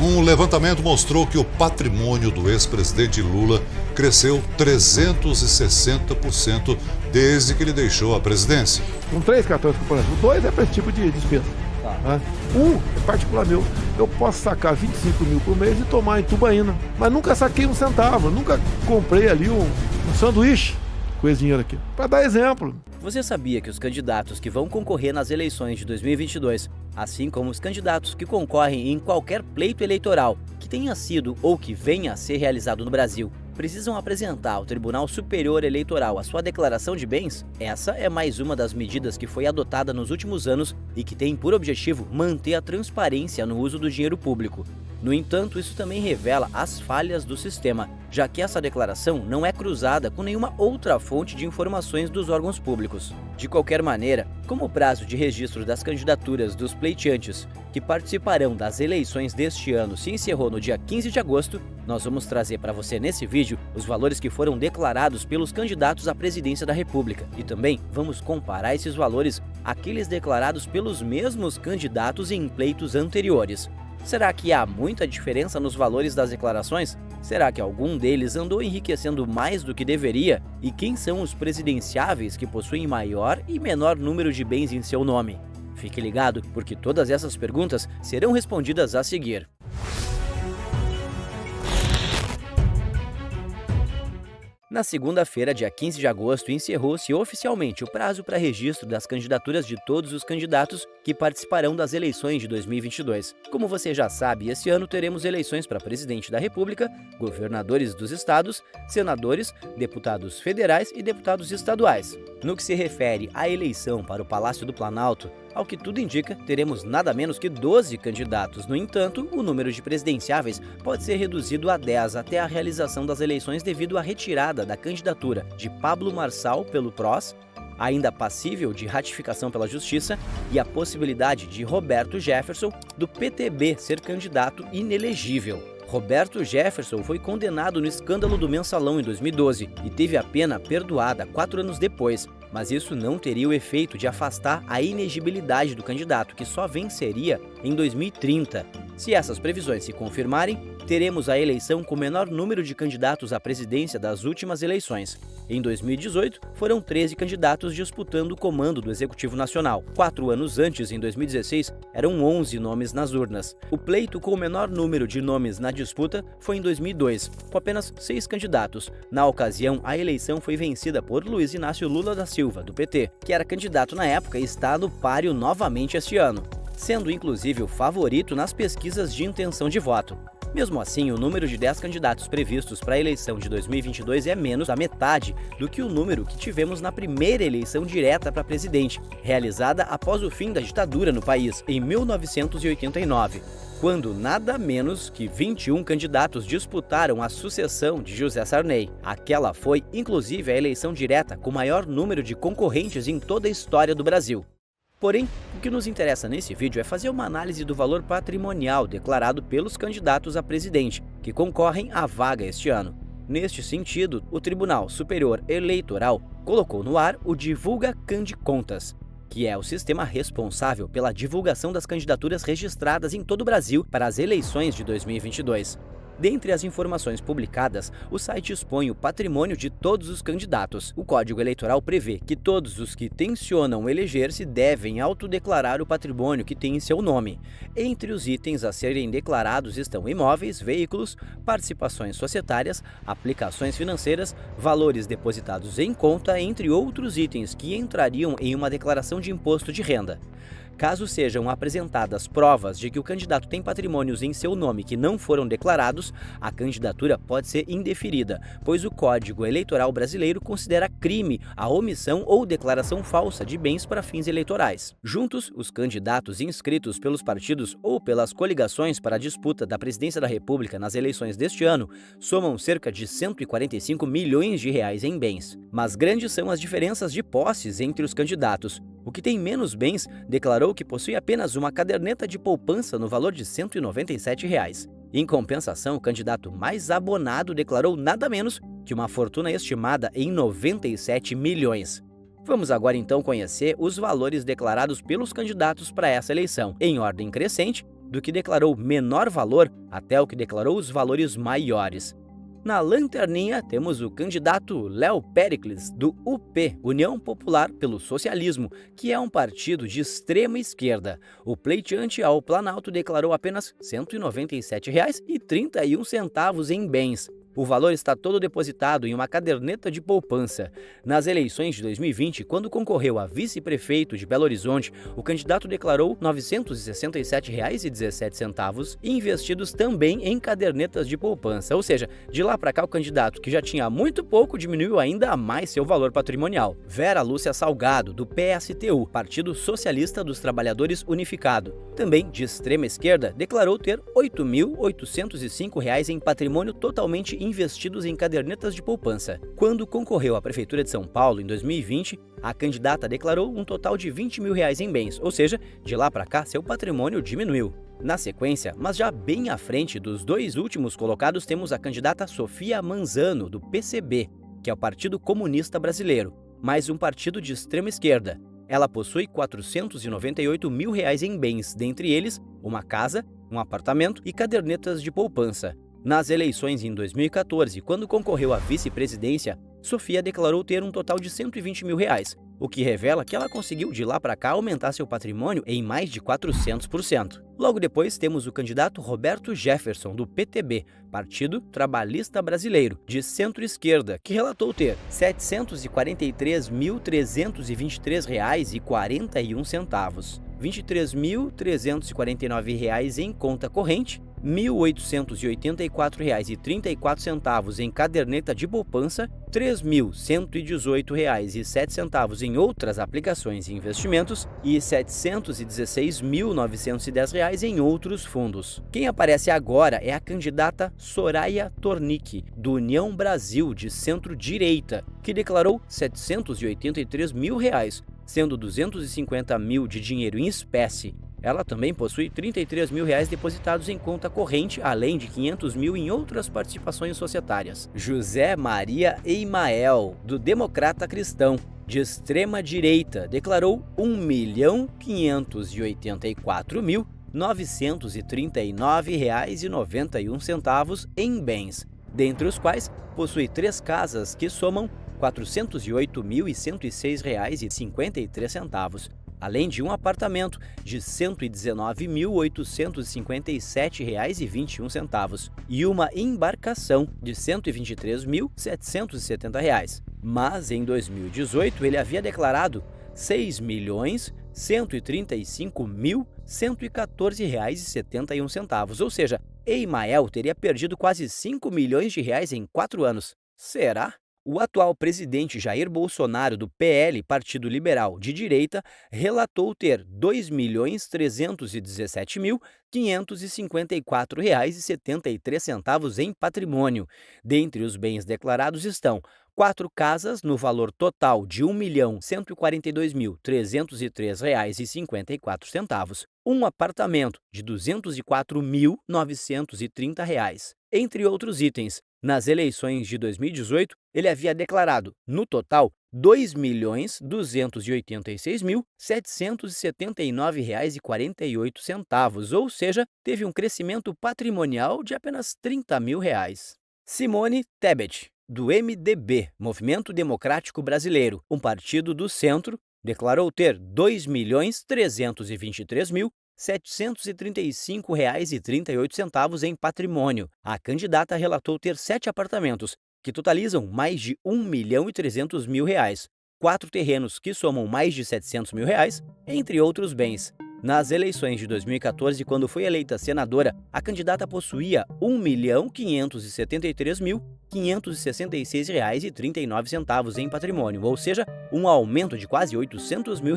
Um levantamento mostrou que o patrimônio do ex-presidente Lula cresceu 360% desde que ele deixou a presidência. Com 3 cartões corporativos, 2 é para esse tipo de despesa. Tá. Um é particular meu. Eu posso sacar 25 mil por mês e tomar em Tubaína. Mas nunca saquei um centavo, nunca comprei ali um sanduíche com esse dinheiro aqui. Para dar exemplo. Você sabia que os candidatos que vão concorrer nas eleições de 2022, assim como os candidatos que concorrem em qualquer pleito eleitoral que tenha sido ou que venha a ser realizado no Brasil, precisam apresentar ao Tribunal Superior Eleitoral a sua declaração de bens? Essa é mais uma das medidas que foi adotada nos últimos anos e que tem por objetivo manter a transparência no uso do dinheiro público. No entanto, isso também revela as falhas do sistema, já que essa declaração não é cruzada com nenhuma outra fonte de informações dos órgãos públicos. De qualquer maneira, como o prazo de registro das candidaturas dos pleiteantes que participarão das eleições deste ano se encerrou no dia 15 de agosto, nós vamos trazer para você nesse vídeo os valores que foram declarados pelos candidatos à presidência da República e também vamos comparar esses valores àqueles declarados pelos mesmos candidatos em pleitos anteriores. Será que há muita diferença nos valores das declarações? Será que algum deles andou enriquecendo mais do que deveria? E quem são os presidenciáveis que possuem maior e menor número de bens em seu nome? Fique ligado, porque todas essas perguntas serão respondidas a seguir. Na segunda-feira, dia 15 de agosto, encerrou-se oficialmente o prazo para registro das candidaturas de todos os candidatos que participarão das eleições de 2022. Como você já sabe, esse ano teremos eleições para presidente da República, governadores dos estados, senadores, deputados federais e deputados estaduais. No que se refere à eleição para o Palácio do Planalto, ao que tudo indica, teremos nada menos que 12 candidatos. No entanto, o número de presidenciáveis pode ser reduzido a 10 até a realização das eleições devido à retirada da candidatura de Pablo Marçal pelo PROS, ainda passível de ratificação pela Justiça, e a possibilidade de Roberto Jefferson, do PTB, ser candidato inelegível. Roberto Jefferson foi condenado no escândalo do Mensalão em 2012 e teve a pena perdoada 4 anos depois, mas isso não teria o efeito de afastar a inegibilidade do candidato, que só venceria em 2030. Se essas previsões se confirmarem, teremos a eleição com o menor número de candidatos à presidência das últimas eleições. Em 2018, foram 13 candidatos disputando o comando do Executivo Nacional. 4 anos antes, em 2016, eram 11 nomes nas urnas. O pleito com o menor número de nomes na disputa foi em 2002, com apenas 6 candidatos. Na ocasião, a eleição foi vencida por Luiz Inácio Lula da Silva, do PT, que era candidato na época e está no páreo novamente este ano, sendo inclusive o favorito nas pesquisas de intenção de voto. Mesmo assim, o número de 10 candidatos previstos para a eleição de 2022 é menos da metade do que o número que tivemos na primeira eleição direta para presidente, realizada após o fim da ditadura no país, em 1989, quando nada menos que 21 candidatos disputaram a sucessão de José Sarney. Aquela foi, inclusive, a eleição direta com maior número de concorrentes em toda a história do Brasil. Porém, o que nos interessa nesse vídeo é fazer uma análise do valor patrimonial declarado pelos candidatos a presidente, que concorrem à vaga este ano. Neste sentido, o Tribunal Superior Eleitoral colocou no ar o Divulga Candicontas, que é o sistema responsável pela divulgação das candidaturas registradas em todo o Brasil para as eleições de 2022. Dentre as informações publicadas, o site expõe o patrimônio de todos os candidatos. O Código Eleitoral prevê que todos os que tencionam eleger-se devem autodeclarar o patrimônio que tem em seu nome. Entre os itens a serem declarados estão imóveis, veículos, participações societárias, aplicações financeiras, valores depositados em conta, entre outros itens que entrariam em uma declaração de imposto de renda. Caso sejam apresentadas provas de que o candidato tem patrimônios em seu nome que não foram declarados, a candidatura pode ser indeferida, pois o Código Eleitoral brasileiro considera crime a omissão ou declaração falsa de bens para fins eleitorais. Juntos, os candidatos inscritos pelos partidos ou pelas coligações para a disputa da presidência da República nas eleições deste ano somam cerca de 145 milhões de reais em bens. Mas grandes são as diferenças de posses entre os candidatos. O que tem menos bens declarou que possui apenas uma caderneta de poupança no valor de R$ 197. Em compensação, o candidato mais abonado declarou nada menos que uma fortuna estimada em 97 milhões. Vamos agora então conhecer os valores declarados pelos candidatos para essa eleição, em ordem crescente, do que declarou menor valor até o que declarou os valores maiores. Na lanterninha, temos o candidato Léo Péricles, do UP, União Popular pelo Socialismo, que é um partido de extrema esquerda. O pleiteante ao Planalto declarou apenas R$ 197,31 em bens. O valor está todo depositado em uma caderneta de poupança. Nas eleições de 2020, quando concorreu a vice-prefeito de Belo Horizonte, o candidato declarou R$ 967,17 investidos também em cadernetas de poupança. Ou seja, de lá para cá o candidato, que já tinha muito pouco, diminuiu ainda mais seu valor patrimonial. Vera Lúcia Salgado, do PSTU, Partido Socialista dos Trabalhadores Unificado, também de extrema esquerda, declarou ter R$ 8.805 em patrimônio totalmente investidos em cadernetas de poupança. Quando concorreu à Prefeitura de São Paulo em 2020, a candidata declarou um total de R$ 20 mil em bens, ou seja, de lá para cá seu patrimônio diminuiu. Na sequência, mas já bem à frente dos dois últimos colocados, temos a candidata Sofia Manzano, do PCB, que é o Partido Comunista Brasileiro, mais um partido de extrema esquerda. Ela possui R$ 498 mil em bens, dentre eles uma casa, um apartamento e cadernetas de poupança. Nas eleições em 2014, quando concorreu à vice-presidência, Sofia declarou ter um total de R$ 120 mil, o que revela que ela conseguiu de lá para cá aumentar seu patrimônio em mais de 400%. Logo depois temos o candidato Roberto Jefferson, do PTB, Partido Trabalhista Brasileiro, de centro-esquerda, que relatou ter R$ 743.323,41, R$ 23.349 em conta corrente, R$ 1.884,34 em caderneta de poupança, R$ 3.118,07 em outras aplicações e investimentos e R$ 716.910 em outros fundos. Quem aparece agora é a candidata Soraya Tornick, do União Brasil, de centro-direita, que declarou R$ 783 mil, sendo 250 mil de dinheiro em espécie. Ela também possui R$ 33 mil depositados em conta corrente, além de 500 mil em outras participações societárias. José Maria Eimael, do Democrata Cristão, de extrema direita, declarou R$ 1.584.939,91 em bens, dentre os quais possui 3 casas que somam R$ 408.106,53, além de um apartamento de R$ 119.857,21 e uma embarcação de R$ 123.770. Mas em 2018 ele havia declarado R$ 6.135.114,71, ou seja, Eimael teria perdido quase R$ 5 milhões em 4 anos. Será? O atual presidente Jair Bolsonaro, do PL, Partido Liberal de Direita, relatou ter R$ 2.317.554,73 em patrimônio. Dentre os bens declarados estão 4 casas no valor total de R$ 1.142.303,54, um apartamento de R$ 204.930, entre outros itens. Nas eleições de 2018, ele havia declarado, no total, R$ 2.286.779,48, ou seja, teve um crescimento patrimonial de apenas R$ 30 mil. Simone Tebet, do MDB, Movimento Democrático Brasileiro, um partido do centro, declarou ter R$ 2.323.735,38 em patrimônio. A candidata relatou ter 7 apartamentos, que totalizam mais de R$ 1.300.000, 4 terrenos que somam mais de R$ 700 mil, entre outros bens. Nas eleições de 2014, quando foi eleita senadora, a candidata possuía R$ 1.573.566,39 em patrimônio, ou seja, um aumento de quase R$ 800 mil.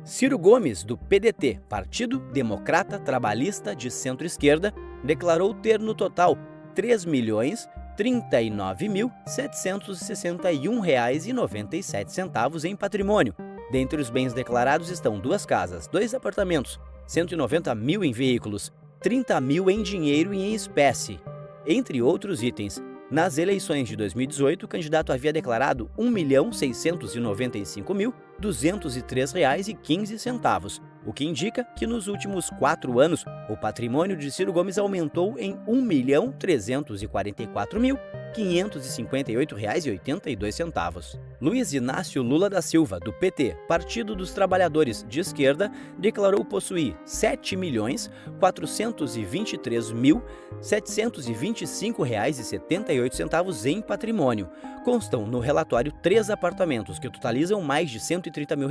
Ciro Gomes, do PDT, Partido Democrata Trabalhista de Centro-Esquerda, declarou ter no total R$ 3.039.761,97 em patrimônio. Dentre os bens declarados estão 2 casas, 2 apartamentos, R$ 190 mil em veículos, R$ 30 mil em dinheiro e em espécie, entre outros itens. Nas eleições de 2018, o candidato havia declarado R$ 1.695.203,15, o que indica que nos últimos 4 anos o patrimônio de Ciro Gomes aumentou em R$ 1.344.558,82. Luiz Inácio Lula da Silva, do PT, Partido dos Trabalhadores de Esquerda, declarou possuir R$ 7.423.725,78 em patrimônio. Constam no relatório 3 apartamentos que totalizam mais de R$ 130 mil,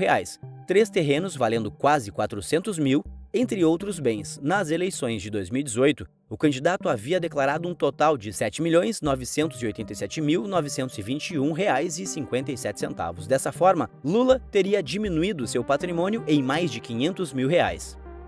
3 terrenos valendo quase R$ 400 mil, entre outros bens. Nas eleições de 2018, o candidato havia declarado um total de R$ 7.987.921,57. Dessa forma, Lula teria diminuído seu patrimônio em mais de R$ 500 mil.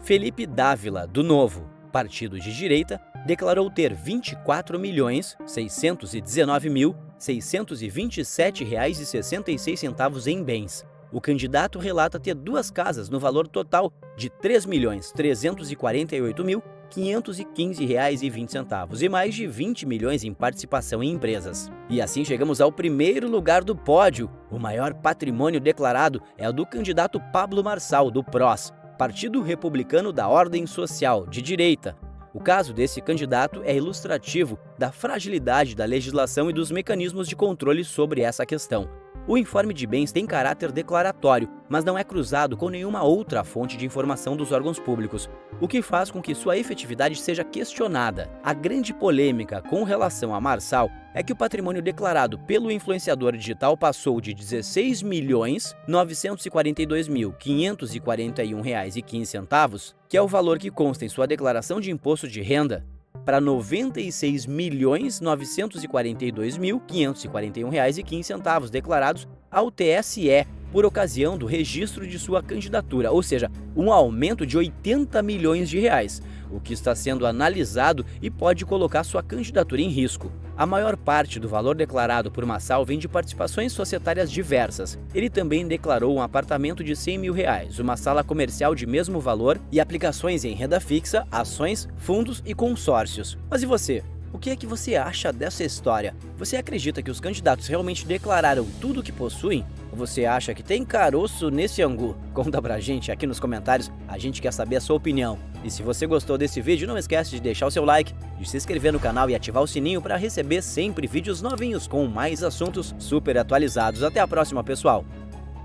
Felipe Dávila, do Novo, partido de direita, declarou ter R$ 24.619.627,66 em bens. O candidato relata ter 2 casas no valor total de R$ 3.348.515,20 e mais de 20 milhões em participação em empresas. E assim chegamos ao primeiro lugar do pódio. O maior patrimônio declarado é o do candidato Pablo Marçal, do PROS, Partido Republicano da Ordem Social, de direita. O caso desse candidato é ilustrativo da fragilidade da legislação e dos mecanismos de controle sobre essa questão. O informe de bens tem caráter declaratório, mas não é cruzado com nenhuma outra fonte de informação dos órgãos públicos, o que faz com que sua efetividade seja questionada. A grande polêmica com relação a Marçal é que o patrimônio declarado pelo influenciador digital passou de R$ 16.942.541,15, que é o valor que consta em sua declaração de imposto de renda, para R$ 96.942.541,15 declarados ao TSE por ocasião do registro de sua candidatura, ou seja, um aumento de R$ 80 milhões, o que está sendo analisado e pode colocar sua candidatura em risco. A maior parte do valor declarado por Marçal vem de participações societárias diversas. Ele também declarou um apartamento de R$ 100 mil, uma sala comercial de mesmo valor e aplicações em renda fixa, ações, fundos e consórcios. Mas e você? O que é que você acha dessa história? Você acredita que os candidatos realmente declararam tudo o que possuem? Ou você acha que tem caroço nesse angu? Conta pra gente aqui nos comentários, a gente quer saber a sua opinião. E se você gostou desse vídeo, não esquece de deixar o seu like, de se inscrever no canal e ativar o sininho para receber sempre vídeos novinhos com mais assuntos super atualizados. Até a próxima, pessoal!